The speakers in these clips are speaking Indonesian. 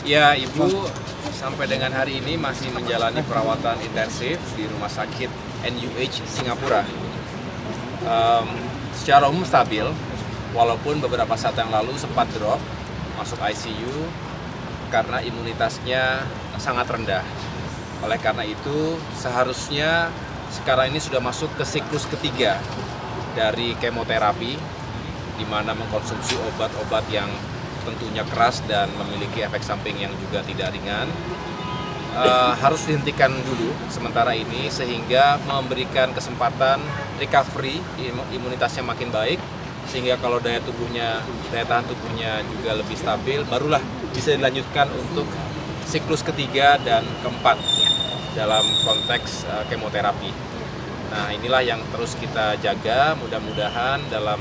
Ya, Ibu sampai dengan hari ini masih menjalani perawatan intensif di Rumah Sakit NUH Singapura. Secara umum stabil, walaupun beberapa saat yang lalu sempat drop masuk ICU karena imunitasnya sangat rendah. Oleh karena itu, seharusnya sekarang ini sudah masuk ke siklus ketiga dari kemoterapi, di mana mengkonsumsi obat-obat yang tentunya keras dan memiliki efek samping yang juga tidak ringan. Harus dihentikan dulu sementara ini sehingga memberikan kesempatan recovery, imunitasnya makin baik, sehingga kalau daya tahan tubuhnya juga lebih stabil, barulah bisa dilanjutkan untuk siklus ketiga dan keempat dalam konteks kemoterapi. Nah, inilah yang terus kita jaga. Mudah-mudahan dalam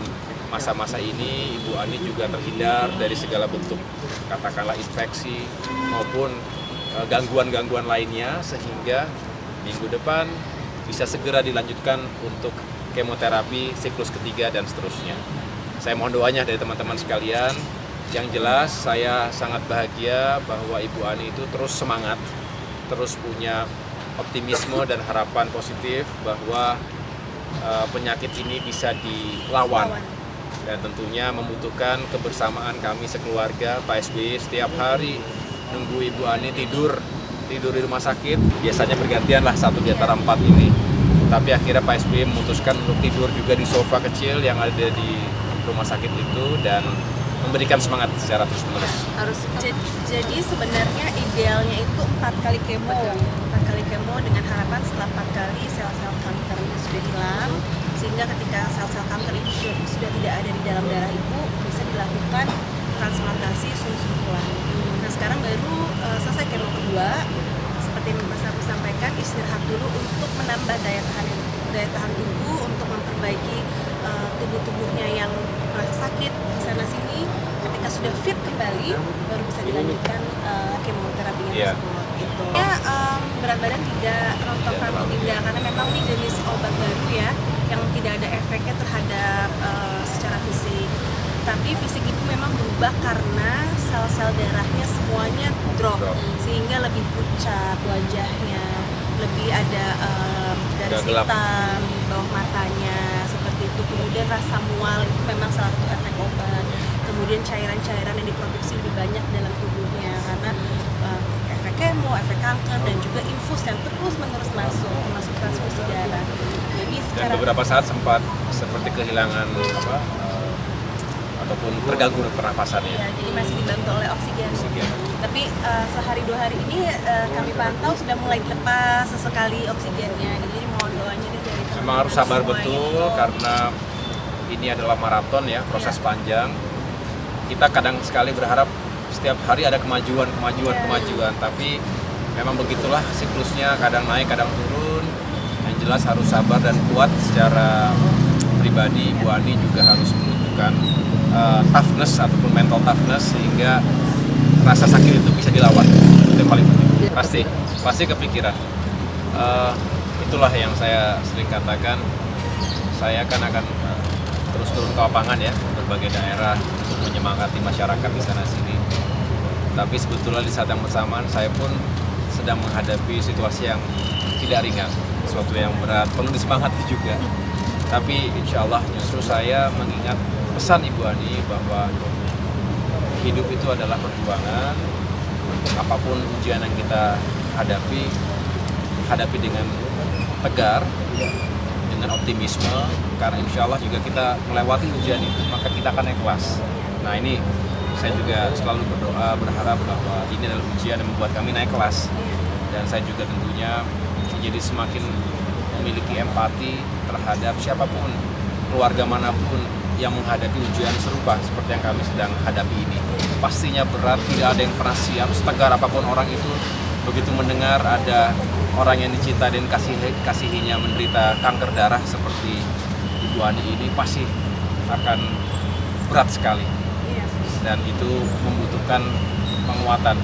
masa-masa ini Ibu Ani juga terhindar dari segala bentuk katakanlah infeksi maupun gangguan-gangguan lainnya, sehingga minggu depan bisa segera dilanjutkan untuk kemoterapi siklus ketiga dan seterusnya. Saya mohon doanya dari teman-teman sekalian. Yang jelas saya sangat bahagia bahwa Ibu Ani itu terus semangat, terus punya optimisme dan harapan positif bahwa penyakit ini bisa dilawan. Dan tentunya membutuhkan kebersamaan kami sekeluarga. Pak SBY setiap hari nunggu Ibu Ani tidur di rumah sakit. Biasanya bergantian lah satu di antara 4 ini. Tapi akhirnya Pak SBY memutuskan untuk tidur juga di sofa kecil yang ada di rumah sakit itu dan memberikan semangat secara terus-menerus. Jadi sebenarnya idealnya itu 4 kali kemo. 4 kali kemo dengan harapan setelah 4 kali sel-sel kankernya sudah hilang, sehingga ketika sel-sel kanker itu sudah tidak ada di dalam darah ibu, bisa dilakukan transplantasi sum-sum tulang. Nah, sekarang baru selesai kemo kedua, seperti Mas Abu sampaikan, istirahat dulu untuk menambah daya tahan tubuh, untuk memperbaiki tubuh-tubuhnya yang merasa sakit di sana sini. Ketika sudah fit kembali, baru bisa dilanjutkan kemoterapinya tersebut. Gitu. Ya, berat badan tidak, rontok rambut tidak, karena memang ini jenis obat baru ya, yang tidak ada efeknya terhadap secara fisik. Tapi fisik ibu memang berubah karena sel-sel darahnya semuanya drop, sehingga lebih pucat wajahnya, lebih ada garis hitam di bawah matanya seperti itu. Kemudian rasa mual itu memang salah satu efek obat. Kemudian cairan-cairan yang diproduksi lebih banyak dalam tubuhnya karena efek kemo, efek kanker, dan juga infus yang terus-menerus masuk transfusi darah. Jadi dan beberapa saat sempat seperti kehilangan ataupun terganggu pernapasannya. Ya, jadi masih dibantu oleh oksigen. Tapi sehari 2 hari ini kami pantau sudah mulai dilepas sesekali oksigennya. Jadi mohon doanya dari memang harus sabar betul karena ini adalah maraton ya, proses panjang. Kita kadang sekali berharap setiap hari ada kemajuan, tapi memang begitulah siklusnya, kadang naik, kadang turun. Yang jelas harus sabar dan kuat secara pribadi. Ibu Ani juga harus menunjukkan toughness ataupun mental toughness sehingga rasa sakit itu bisa dilawan. Itu yang paling penting. Pasti kepikiran. Itulah yang saya sering katakan. Saya akan terus turun ke lapangan ya, berbagai daerah untuk menyemangati masyarakat di sana sini. Tapi sebetulnya di saat yang bersamaan saya pun sedang menghadapi situasi yang tidak ringan, sesuatu yang berat, perlu disemangati juga. Tapi insya Allah justru saya mengingat pesan Ibu Ani bahwa hidup itu adalah perjuangan. Apapun ujian yang kita hadapi dengan tegar, dengan optimisme, karena insya Allah juga kita melewati ujian itu, maka kita akan ikhlas. Nah, ini saya juga selalu berharap bahwa ini adalah ujian yang membuat kami naik kelas, dan saya juga tentunya menjadi semakin memiliki empati terhadap siapapun, keluarga manapun yang menghadapi ujian serupa seperti yang kami sedang hadapi ini. Pastinya berat, tidak ada yang pernah siap, setegar apapun orang itu. Begitu mendengar ada orang yang dicinta dan kasihinya menderita kanker darah seperti Ibu Ani ini, pasti akan berat sekali. Dan itu membutuhkan penguatan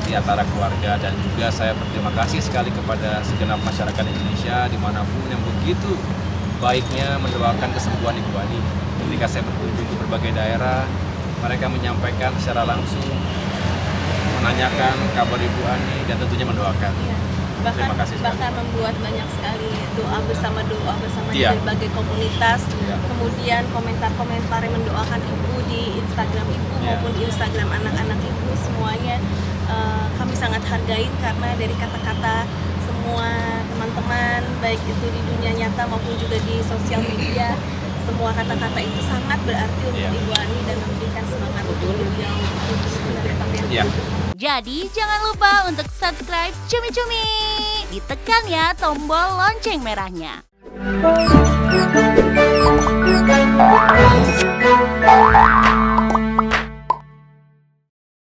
di antara keluarga, dan juga saya berterima kasih sekali kepada segenap masyarakat Indonesia dimanapun yang begitu baiknya mendoakan kesembuhan Ibu Ani. Ketika saya berkunjung ke berbagai daerah, mereka menyampaikan secara langsung menanyakan kabar Ibu Ani dan tentunya mendoakan. Iya. Terima kasih sekali. Bahkan membuat banyak sekali doa bersama Iya. di berbagai komunitas. Iya. Kemudian komentar-komentar yang mendoakan Ibu di Instagram Ibu Iya. maupun di Instagram anak-anak Ibu, semuanya kami sangat hargain karena dari kata-kata semua teman-teman, baik itu di dunia nyata maupun juga di sosial media, semua kata-kata itu sangat berarti untuk Iya. Ibu Ani dan memberikan semangat untuk beliau untuk tetap Iya. Jadi jangan lupa untuk subscribe Cumi Cumi. Ditekan ya tombol lonceng merahnya.